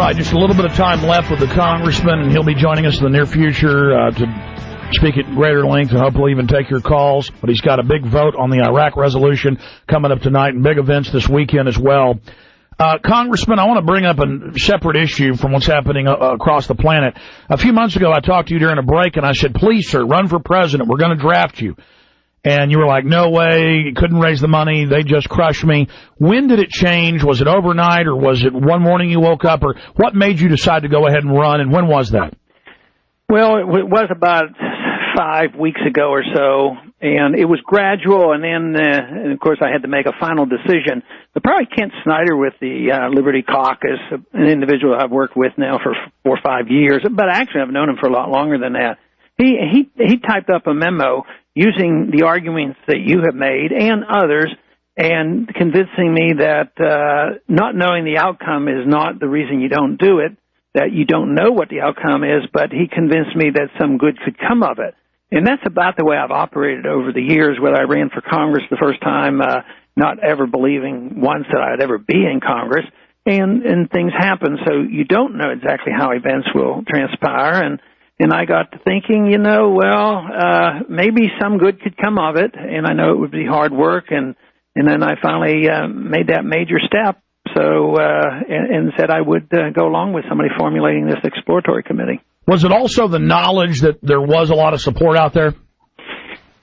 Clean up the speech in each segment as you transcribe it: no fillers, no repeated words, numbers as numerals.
right, just a little bit of time left with the congressman, and he'll be joining us in the near future to speak at greater length and hopefully even take your calls. But he's got a big vote on the Iraq resolution coming up tonight and big events this weekend as well. Congressman, I want to bring up a separate issue from what's happening across the planet. A few months ago, I talked to you during a break, and I said, please, sir, run for president. We're going to draft you. And you were like, no way, you couldn't raise the money, they just crushed me. When did it change? Was it overnight, or was it one morning you woke up, or what made you decide to go ahead and run, and when was that? Well, it was about 5 weeks ago or so, and it was gradual, and then, and of course, I had to make a final decision. But probably Kent Snyder with the Liberty Caucus, an individual I've worked with now for 4 or 5 years, but actually I've known him for a lot longer than that. He typed up a memo using the arguments that you have made and others, and convincing me that not knowing the outcome is not the reason you don't do it, that you don't know what the outcome is, but he convinced me that some good could come of it. And that's about the way I've operated over the years, whether I ran for Congress the first time, not ever believing once that I'd ever be in Congress, and things happen, so you don't know exactly how events will transpire, and I got to thinking, maybe some good could come of it, and I know it would be hard work, and then I finally made that major step, and said I would go along with somebody formulating this exploratory committee. Was it also the knowledge that there was a lot of support out there?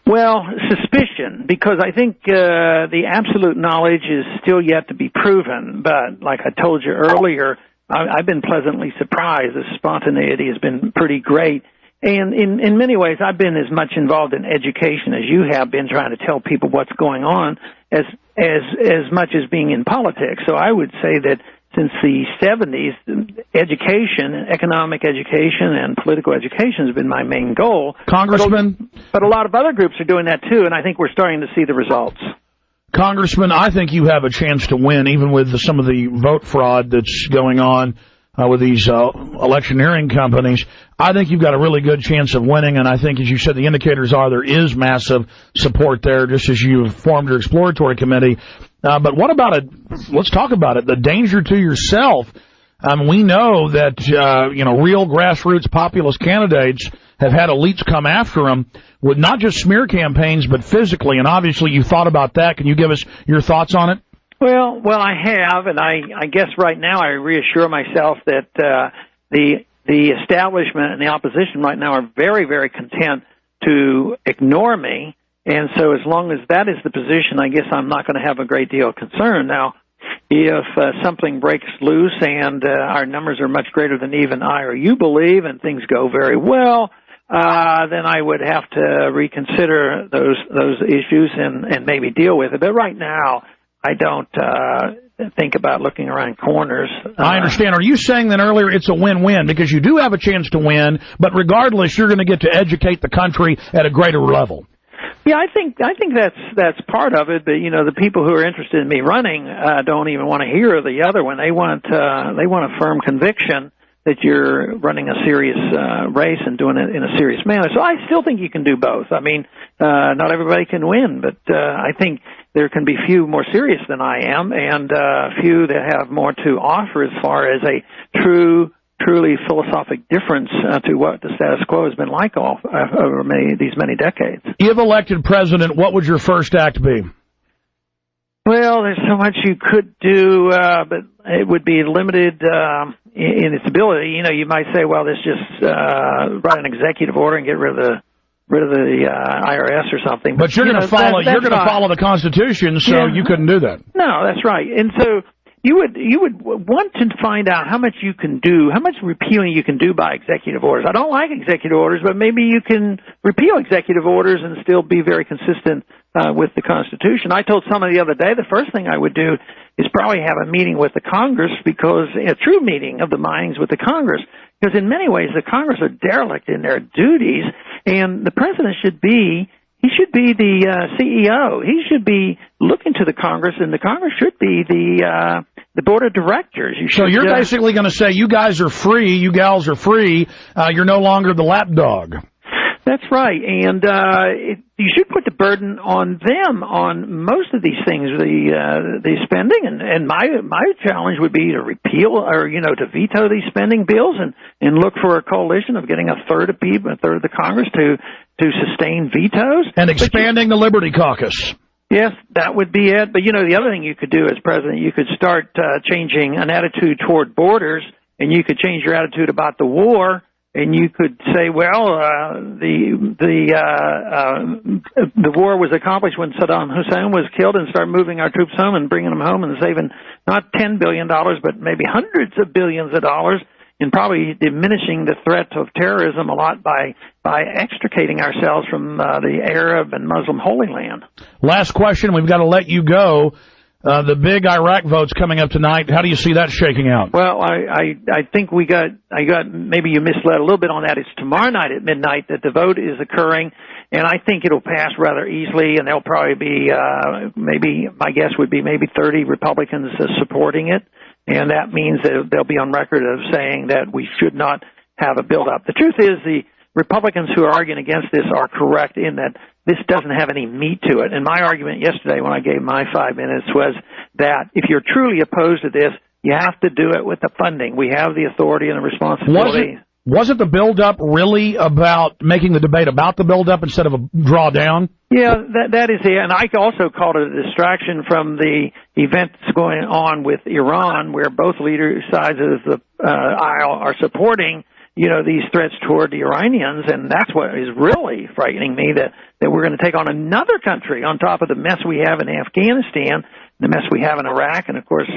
Well, suspicion, because I think the absolute knowledge is still yet to be proven, but like I told you earlier, I've been pleasantly surprised. The spontaneity has been pretty great. And in many ways, I've been as much involved in education as you have been, trying to tell people what's going on as much as being in politics. So I would say that since the 70s, education, economic education and political education has been my main goal. Congressman? But a lot of other groups are doing that too, and I think we're starting to see the results. Congressman, I think you have a chance to win, even with some of the vote fraud that's going on with these electioneering companies. I think you've got a really good chance of winning, and I think, as you said, the indicators are there is massive support there, just as you've formed your exploratory committee. But what about it? Let's talk about it. The danger to yourself. We know that, real grassroots populist candidates have had elites come after them with not just smear campaigns, but physically. And obviously you thought about that. Can you give us your thoughts on it? Well, I have, and I guess right now I reassure myself that the establishment and the opposition right now are very, very content to ignore me. And so as long as that is the position, I guess I'm not going to have a great deal of concern. Now, if something breaks loose and our numbers are much greater than even I or you believe, and things go very well, then I would have to reconsider those issues and maybe deal with it. But right now, I don't think about looking around corners. I understand. Are you saying then earlier it's a win-win because you do have a chance to win, but regardless, you're going to get to educate the country at a greater level? Yeah, I think that's part of it. But the people who are interested in me running don't even want to hear the other one. They want a firm conviction that you're running a serious race and doing it in a serious manner. So I still think you can do both. I mean, not everybody can win, but I think there can be few more serious than I am, and few that have more to offer as far as a truly philosophic difference to what the status quo has been like over these many decades. If elected president, what would your first act be? Well, there's so much you could do, but it would be limited in its ability. You might say, well, let's just write an executive order and get rid of the IRS or something. But you're going to follow. You're going to follow the Constitution, so you couldn't do that. No, that's right. And so you would want to find out how much you can do, how much repealing you can do by executive orders. I don't like executive orders, but maybe you can repeal executive orders and still be very consistent with the Constitution. I told someone the other day the first thing I would do is probably have a meeting with the Congress, because a true meeting of the minds with the Congress, because in many ways the Congress are derelict in their duties, and the president should be the CEO. He should be looking to the Congress, and the Congress should be the board of directors. So you're basically going to say you guys are free, you gals are free, you're no longer the lapdog. That's right, and you should put the burden on them on most of these things, the spending, and my challenge would be to repeal or to veto these spending bills and look for a coalition of getting a third of the Congress to sustain vetoes and expanding the Liberty Caucus. Yes, that would be it. But the other thing you could do as president, you could start changing an attitude toward borders, and you could change your attitude about the war. And you could say, well, the war was accomplished when Saddam Hussein was killed, and start moving our troops home and bringing them home and saving not $10 billion, but maybe hundreds of billions of dollars, and probably diminishing the threat of terrorism a lot by extricating ourselves from the Arab and Muslim Holy Land. Last question. We've got to let you go. The big Iraq vote's coming up tonight. How do you see that shaking out? Well, I think I got maybe you misled a little bit on that. It's tomorrow night at midnight that the vote is occurring, and I think it'll pass rather easily, and there'll probably be maybe my guess would be maybe 30 Republicans supporting it, and that means that they'll be on record of saying that we should not have a build-up. The truth is the Republicans who are arguing against this are correct in that this doesn't have any meat to it. And my argument yesterday when I gave my 5 minutes was that if you're truly opposed to this, you have to do it with the funding. We have the authority and the responsibility. Wasn't the build-up really about making the debate about the build-up instead of a drawdown? Yeah, that is it. And I also called it a distraction from the events going on with Iran, where both sides of the aisle are supporting these threats toward the Iranians, and that's what is really frightening me, that we're going to take on another country on top of the mess we have in Afghanistan, the mess we have in Iraq, and of course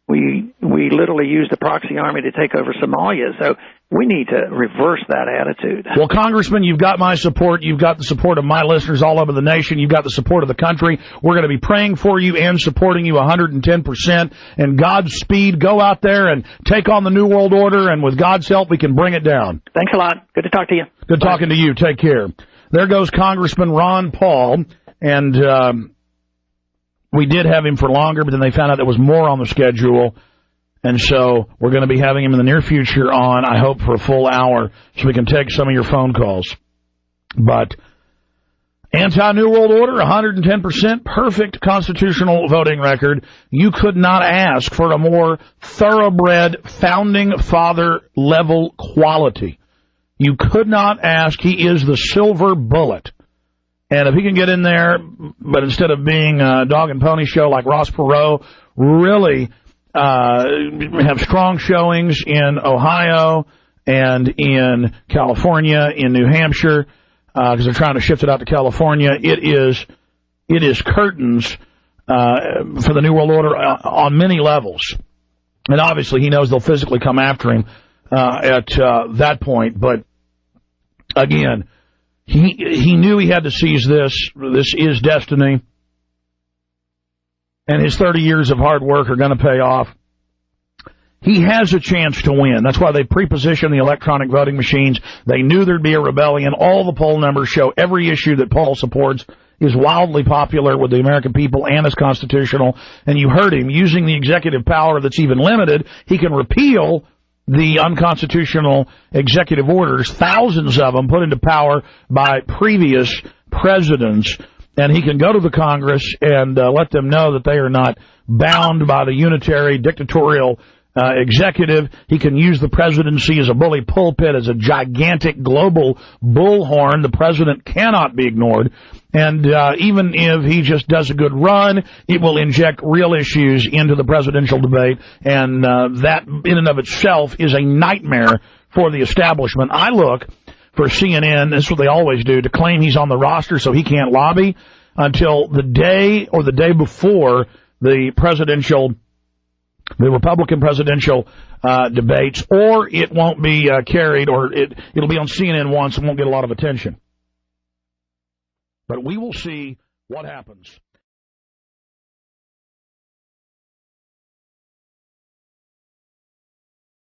we literally used the proxy army to take over Somalia. So we need to reverse that attitude. Well, Congressman, you've got my support. You've got the support of my listeners all over the nation. You've got the support of the country. We're going to be praying for you and supporting you 110%. And Godspeed. Go out there and take on the New World Order, and with God's help, we can bring it down. Thanks a lot. Good to talk to you. Good talking to you. Take care. There goes Congressman Ron Paul, and we did have him for longer, but then they found out there was more on the schedule. And so we're going to be having him in the near future on, I hope, for a full hour so we can take some of your phone calls. But anti-New World Order, 110%, perfect constitutional voting record. You could not ask for a more thoroughbred, founding father level quality. You could not ask. He is the silver bullet. And if he can get in there, but instead of being a dog and pony show like Ross Perot, really have strong showings in Ohio and in California, in New Hampshire, because they're trying to shift it out to California. It is curtains for the New World Order on many levels. And obviously he knows they'll physically come after him at that point. But again, he knew he had to seize this. This is destiny. And his 30 years of hard work are going to pay off. He has a chance to win. That's why they pre-positioned the electronic voting machines. They knew there'd be a rebellion. All the poll numbers show every issue that Paul supports is wildly popular with the American people and is constitutional. And you heard him using the executive power that's even limited. He can repeal the unconstitutional executive orders, thousands of them put into power by previous presidents. And he can go to the Congress and let them know that they are not bound by the unitary dictatorial executive. He can use the presidency as a bully pulpit, as a gigantic global bullhorn. The president cannot be ignored. And even if he just does a good run, it will inject real issues into the presidential debate. And that in and of itself is a nightmare for the establishment. I look for CNN, that's what they always do, to claim he's on the roster so he can't lobby until the day or the day before the Republican presidential debates, or it won't be carried, or it'll be on CNN once and won't get a lot of attention. But we will see what happens.